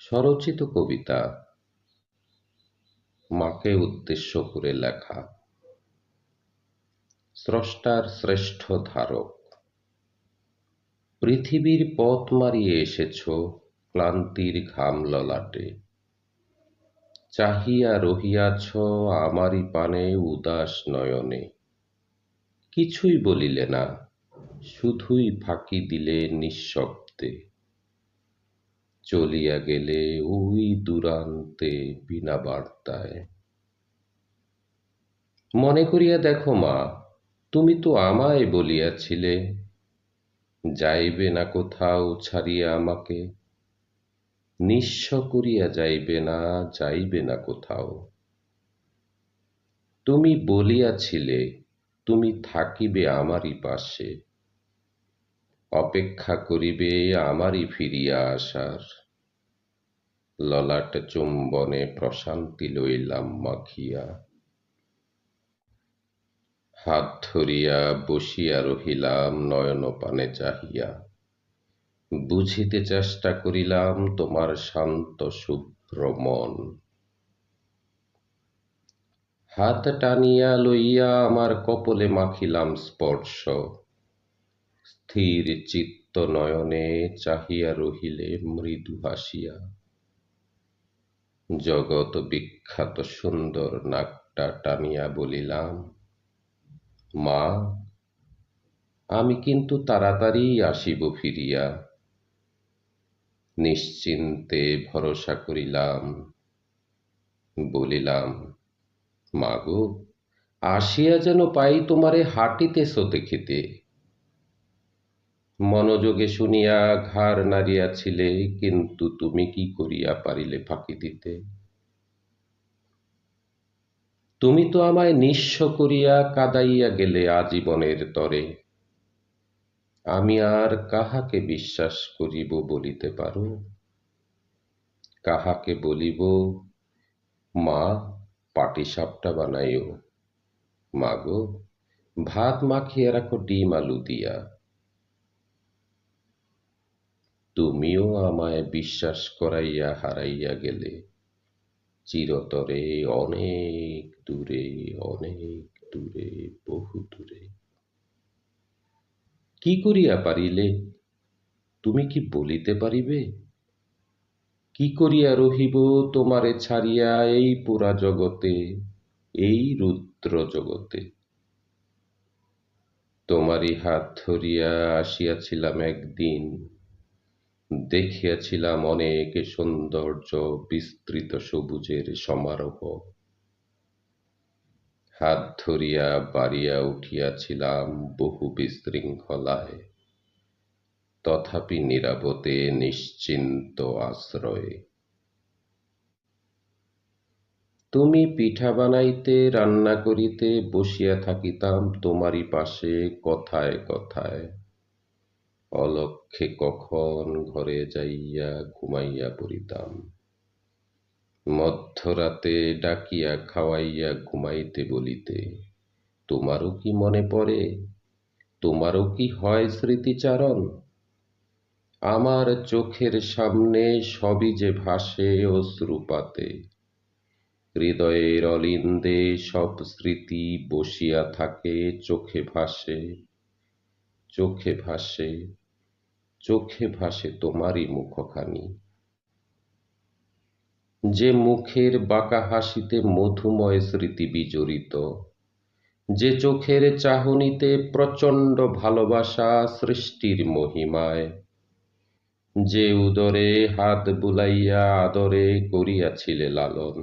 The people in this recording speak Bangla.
স্বরচিত কবিতা মাকে উদ্দেশ্য করে লেখা। স্রষ্টার শ্রেষ্ঠ ধারক, পৃথিবীর পথ মারিয়ে এসেছ ক্লান্তির ঘাম ললাটে, চাহিয়া রহিয়াছ আমারই পানে উদাস নয়নে। কিছুই বলিলে না, শুধুই ফাঁকি দিলে নিঃশব্দে, চলিয়া গেলে ওই দূরান্তে বিনা বার্তায়। মনে করিয়া দেখো মা, তুমি তো আমায় বলিয়াছিলে যাইবে না কোথাও ছাড়িয়া আমাকে, নিঃস্ব করিয়া যাইবে না, যাইবে না কোথাও। তুমি বলিয়াছিলে তুমি থাকিবে আমারই পাশে, অপেক্ষা করিবে আমারই ফিরিয়া আসার। ললাট চুম্বনে প্রশান্তি লইলাম মাখিয়া, হাত ধরিয়া বসিয়া রহিলাম নয়ন পানে চাহিয়া। বুঝিতে চেষ্টা করিলাম তোমার শান্ত শুভ্র মন, হাত টানিয়া লইয়া আমার কপলে মাখিলাম স্পর্শ। স্থির চিত্ত নয়নে চাহিয়া রহিলে মৃদু হাসিয়া, জগৎ বিখ্যাত সুন্দর নাকটা টানিয়া বলিলাম, মা আমি কিন্তু তাড়াতাড়ি আসিব ফিরিয়া। নিশ্চিন্তে ভরসা করিলাম, বলিলাম, মাগো আসিয়া যেন পাই তোমারে হাঁটিতেছ দেখিতে। মনোযোগে শুনিয়া ঘাড় নাড়িয়াছিলে, কিন্তু তুমি কি করিয়া পারিলে ফাঁকি দিতে? তুমি তো আমায় নিঃস্ব করিয়া কাদাইয়া গেলে আজীবনের তরে। আমি আর কাহাকে বিশ্বাস করিব বলিতে পারো? কাহাকে বলিব মা পাটিসাপটা বানাইও, মাগো ভাত মাখিয়া রাখো ডিম আলু দিয়া। তুমিও আমায় বিশ্বাস করাইয়া হারাইয়া গেলে চিরতরে অনেক দূরে, অনেক দূরে, বহু দূরে। কি করিয়া পারিলে? তুমি কি বলিতে পারিবে? কি করিয়া রহিব তোমারে ছাড়িয়া এই পুরা জগতে, এই রুদ্র জগতে? তোমারই হাত ধরিয়া আসিয়াছিলাম একদিন, দেখিয়াছিলাম অনেক সৌন্দর্য বিস্তৃত সবুজের সমারোহ। হাত ধরিয়া বাড়িয়া উঠিয়াছিলাম বহু বিশৃঙ্খলায়, তথাপি নীরবতে নিশ্চিন্ত আশ্রয়ে। তুমি পিঠা বানাইতে রান্না করিতে বসিয়া থাকিতাম তোমারই পাশে কথায় কথায়। অলক্ষ্যে কখন ঘরে যাইয়া ঘুমাইয়া পড়িতাম, মধ্যরাতে ডাকিয়া খাওয়াইয়া ঘুমাইতে বলিতে। তোমারও কি মনে পড়ে? তোমারও কি হয় স্মৃতিচারণ? আমার চোখের সামনে সবই যে ভাসে অশ্রুপাতে, হৃদয়ের অলিন্দে সব স্মৃতি বসিয়া থাকে, চোখে ভাসে, চোখে ভাসে, চোখে ভাসে তোমারই মুখখানি। যে মুখের বাঁকা হাসিতে মধুময় স্মৃতি বিজড়িত, যে চোখের চাহনিতে প্রচণ্ড ভালোবাসা সৃষ্টির মহিমায়, যে উদরে হাত বুলাইয়া আদরে করিয়াছিলে লালন।